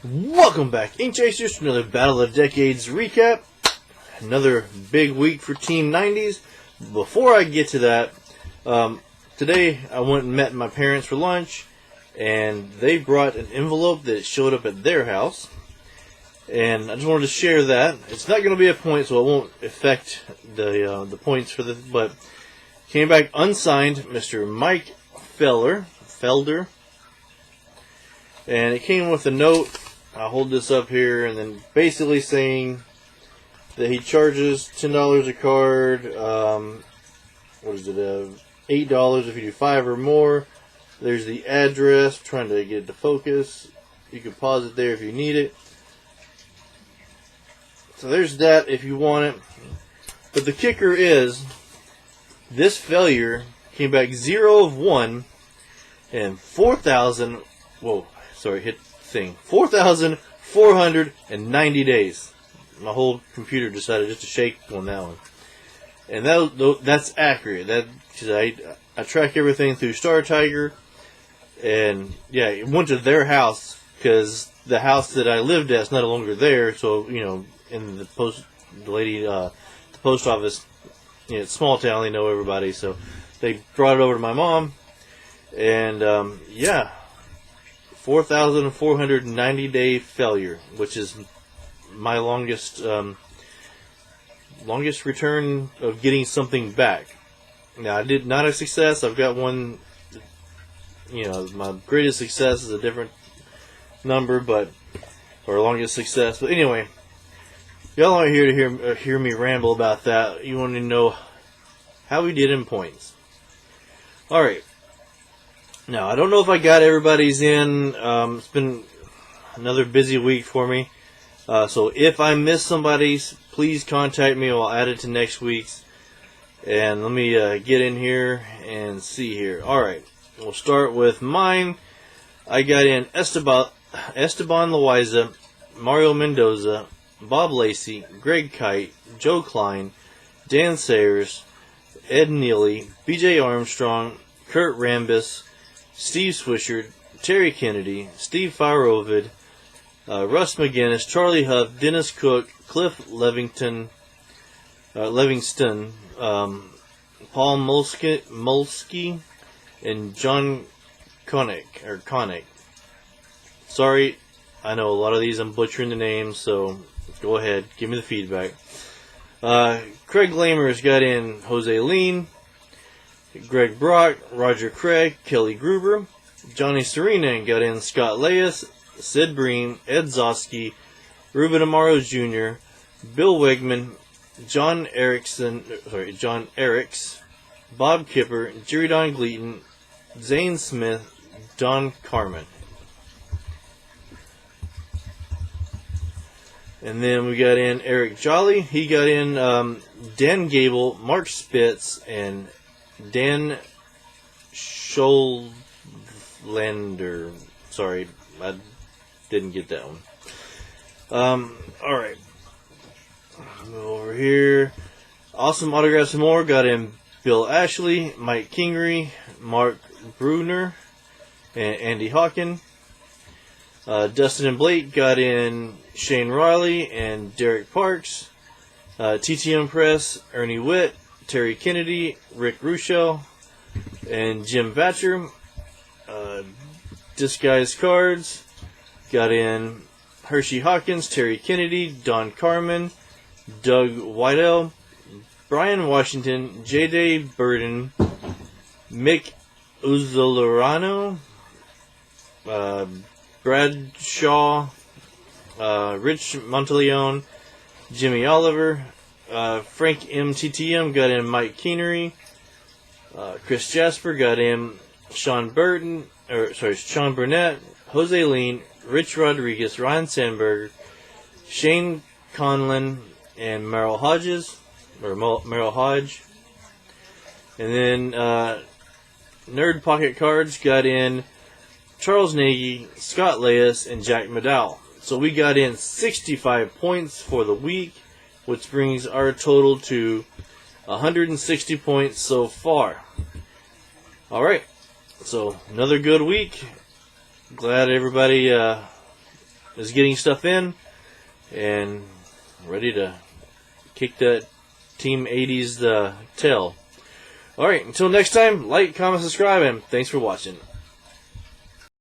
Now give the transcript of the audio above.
Welcome back, Ink Chasers, to another Battle of Decades recap. Another big week for Team 90s. Before I get to that, today I went and met my parents for lunch, and they brought an envelope that showed up at their house. And I just wanted to share that. It's not going to be a point, so it won't affect the points for this, but came back unsigned, Mr. Mike Felder. And it came with a note. I'll hold this up here, and then basically saying that he charges $10 a card. What is it? $8 if you do 5 or more. There's the address. I'm trying to get it to focus. You can pause it there if you need it. So there's that if you want it. But the kicker is, this failure came back 0 of 1 and 4,000. Whoa, sorry, hit thing. 4,490 days. My whole computer decided just to shake on that one. And that's accurate. I track everything through Star Tiger, and yeah, it went to their house because the house that I lived at is no longer there. So in the post office, it's small town, they know everybody. So they brought it over to my mom, and 4,490 day failure, which is my longest return of getting something back. Now, I did not a success. I've got one. My greatest success is a different number, or longest success. But anyway, y'all aren't here to hear me ramble about that. You want to know how we did in points. All right. Now, I don't know if I got everybody's in. It's been another busy week for me. So if I miss somebody's, please contact me. I'll add it to next week's. And let me get in here and see here. All right. We'll start with mine. I got in Esteban Loaiza, Mario Mendoza, Bob Lacey, Greg Kite, Joe Klein, Dan Sayers, Ed Neely, BJ Armstrong, Kurt Rambis, Steve Swishard, Terry Kennedy, Steve Fireovid, Russ McGinnis, Charlie Huff, Dennis Cook, Cliff Livingston, Paul Molsky, and John Connick. Sorry, I know a lot of these I'm butchering the names, so go ahead, give me the feedback. Craig Lamers got in Jose Lean, Greg Brock, Roger Craig, Kelly Gruber, Johnny Serena got in Scott Leas, Sid Breen, Ed Zosky, Ruben Amaro Jr., Bill Wegman, John Eriks, Bob Kipper, Jerry Don Gleaton, Zane Smith, Don Carmen. And then we got in Eric Jolly. He got in Dan Gable, Mark Spitz, and Dan Schollander. Sorry, I didn't get that one. Alright. Over here. Awesome Autographs and More got in Bill Ashley, Mike Kingery, Mark Bruner, and Andy Hawken. Dustin and Blake got in Shane Riley and Derek Parks. TTM Press, Ernie Witt, Terry Kennedy, Rick Ruschel, and Jim Batcher. Disguised Cards got in Hershey Hawkins, Terry Kennedy, Don Carmen, Doug Whitell, Brian Washington, J.D. Burden, Mick Uzzolorano, Bradshaw, Rich Monteleone, Jimmy Oliver, Frank MTTM got in Mike Keenery, Chris Jasper got in Sean Burnett, Jose Lean, Rich Rodriguez, Ryan Sandberg, Shane Conlon, and Merrill Hodge. And then Nerd Pocket Cards got in Charles Nagy, Scott Leas, and Jack McDowell. So we got in 65 points for the week, which brings our total to 160 points so far. Alright, so another good week. Glad everybody is getting stuff in and ready to kick that Team 80's tail. Alright, until next time, like, comment, subscribe, and thanks for watching.